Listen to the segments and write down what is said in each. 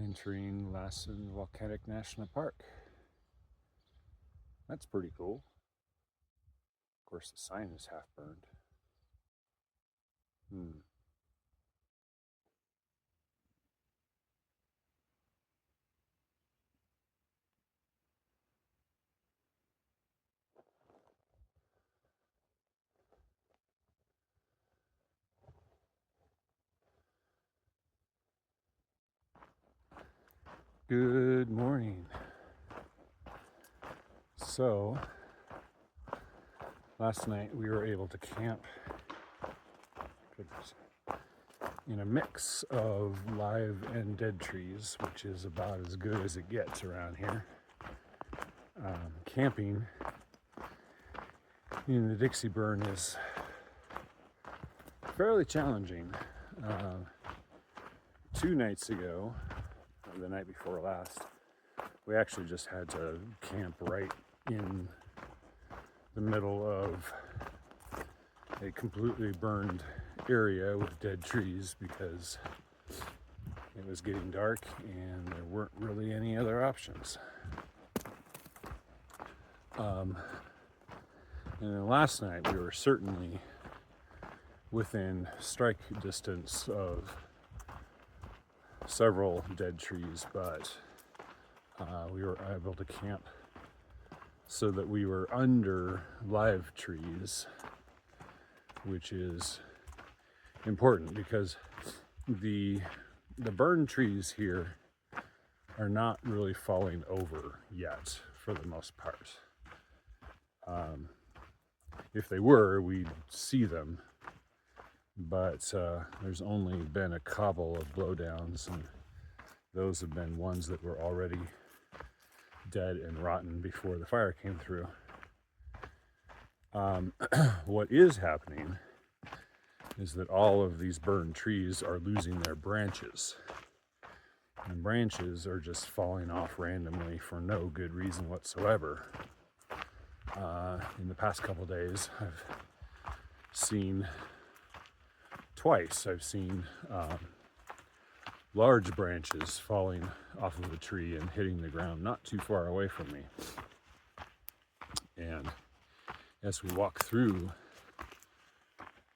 Entering Lassen Volcanic National Park. That's pretty cool. Of course, the sign is half burned. Good morning. So, last night we were able to camp in a mix of live and dead trees, which is about as good as it gets around here. Camping in the Dixie Burn is fairly challenging. 2 nights ago, the night before last, we actually just had to camp right in the middle of a completely burned area with dead trees because it was getting dark and there weren't really any other options. And then last night we were certainly within strike distance of several dead trees, but we were able to camp so that we were under live trees, which is important because the burned trees here are not really falling over yet for the most part. If they were, we'd see them, but there's only been a couple of blowdowns, and those have been ones that were already dead and rotten before the fire came through. What is happening is that all of these burned trees are losing their branches, and branches are just falling off randomly for no good reason whatsoever. In the past couple days, I've seen twice. I've seen large branches falling off of a tree and hitting the ground not too far away from me. And as we walk through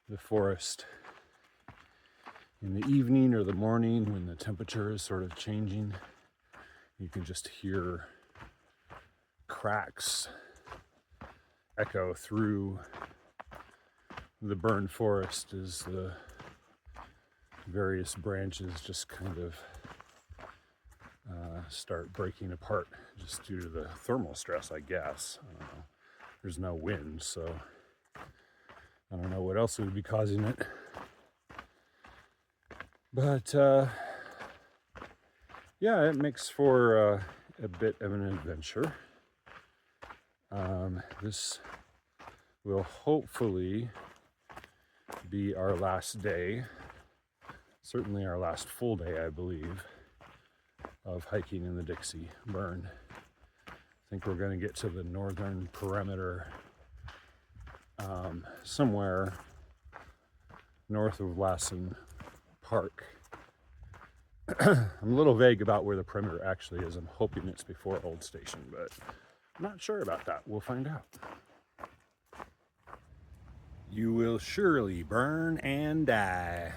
the forest in the evening or the morning when the temperature is sort of changing, you can just hear cracks echo through the burned forest as the various branches just kind of start breaking apart just due to the thermal stress, I guess. I don't know. There's no wind, so I don't know what else would be causing it. But yeah, it makes for a bit of an adventure. This will hopefully be our last day, certainly our last full day, I believe, of hiking in the Dixie Burn. I think we're going to get to the northern perimeter, somewhere north of Lassen Park. I'm a little vague about where the perimeter actually is. I'm hoping it's before Old Station, but I'm not sure about that. We'll find out. You will surely burn and die.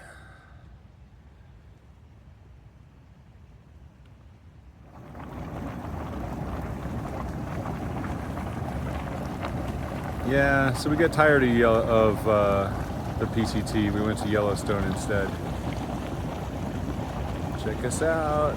Yeah, so we got tired of the PCT. We went to Yellowstone instead. Check us out.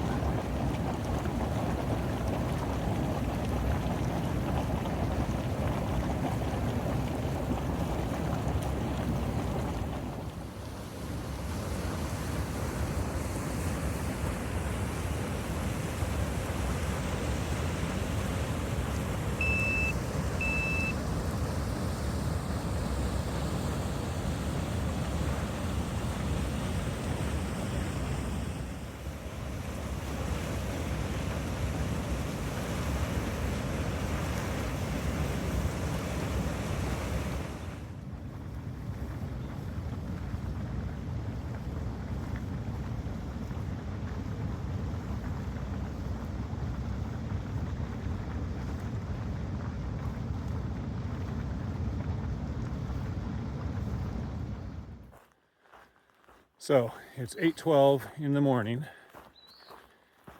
So it's 8:12 in the morning.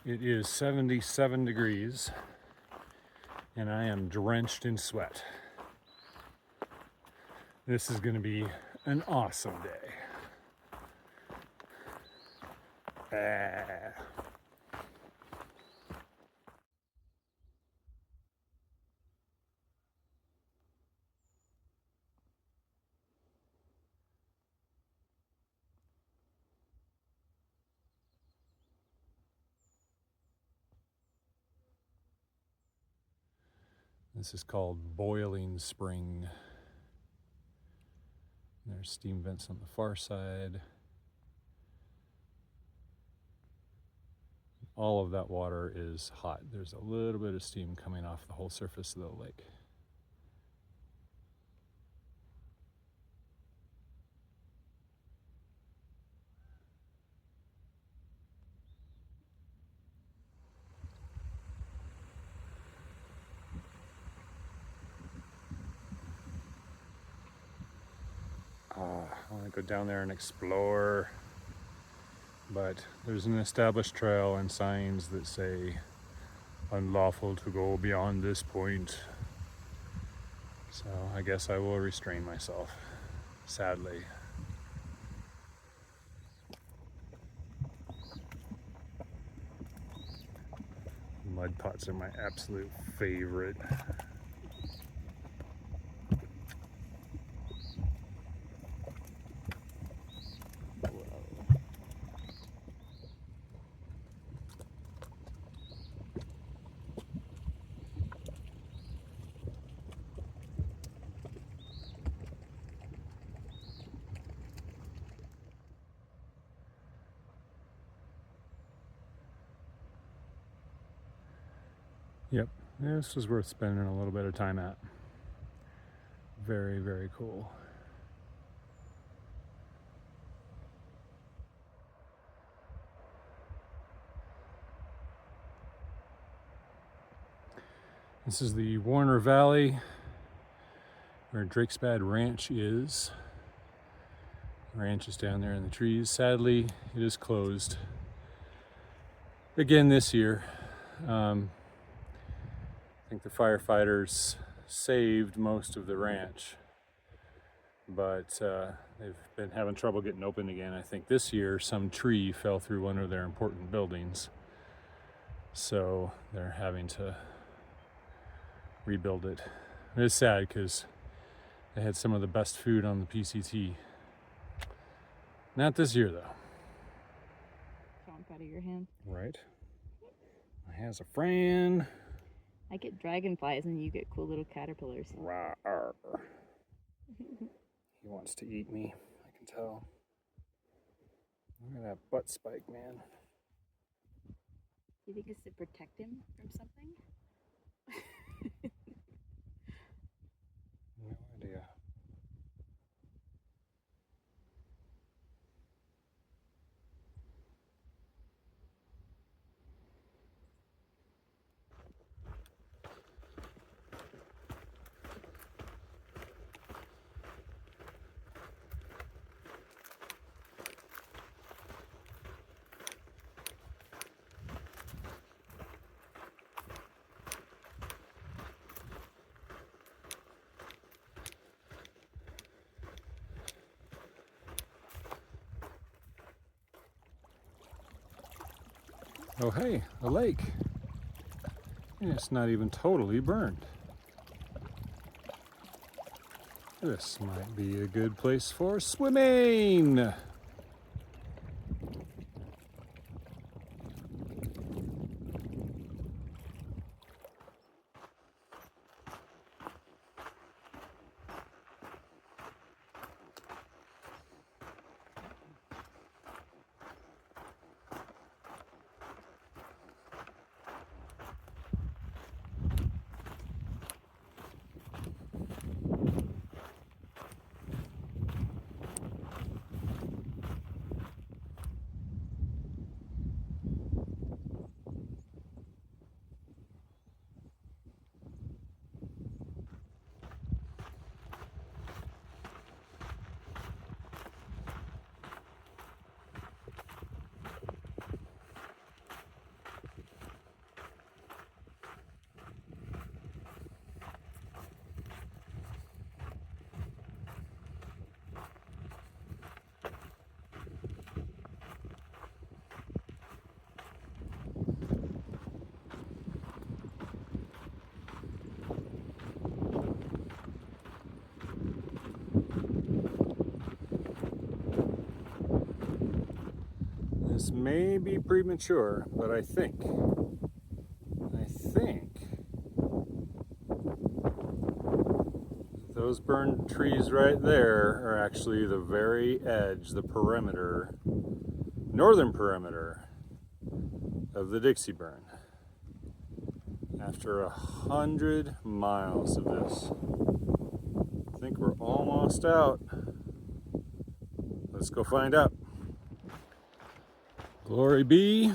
It is 77 degrees and I am drenched in sweat. This is going to be an awesome day. This is called Boiling Spring. There's steam vents on the far side. All of that water is hot. There's a little bit of steam coming off the whole surface of the lake. I want to go down there and explore, but there's an established trail and signs that say unlawful to go beyond this point. So I guess I will restrain myself, sadly. Mud pots are my absolute favorite. Yep, this was worth spending a little bit of time at. Very, very cool. This is the Warner Valley, where Drakesbad Ranch is. The ranch is down there in the trees. Sadly, it is closed again this year. I think the firefighters saved most of the ranch, but they've been having trouble getting open again. I think this year some tree fell through one of their important buildings, so they're having to rebuild it. It is sad because they had some of the best food on the PCT. Not this year, though. Chomp out of your hand. Right. My hand's a friend. I get dragonflies and you get cool little caterpillars. Rawr. He wants to eat me, I can tell. Look at that butt spike, man. You think it's to protect him from something? No idea. Oh hey, a lake. And it's not even totally burned. This might be a good place for swimming. may be premature, but I think those burned trees right there are actually the very edge, the perimeter, northern perimeter of the Dixie burn. After 100 miles of this, I think we're almost out. Let's go find out. Glory be,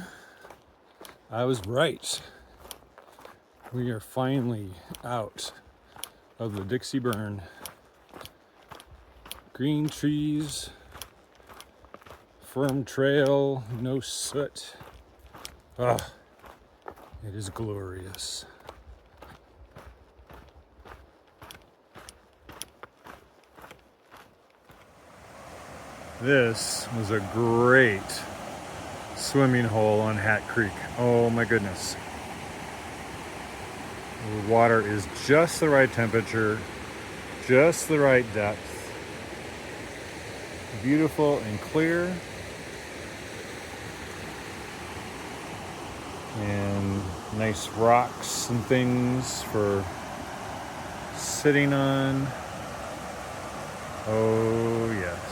I was right. We are finally out of the Dixie burn. Green trees, firm trail, no soot. Ah, it is glorious. This was a great swimming hole on Hat Creek. Oh my goodness. The water is just the right temperature, just the right depth. Beautiful and clear. And nice rocks and things for sitting on. Oh yes.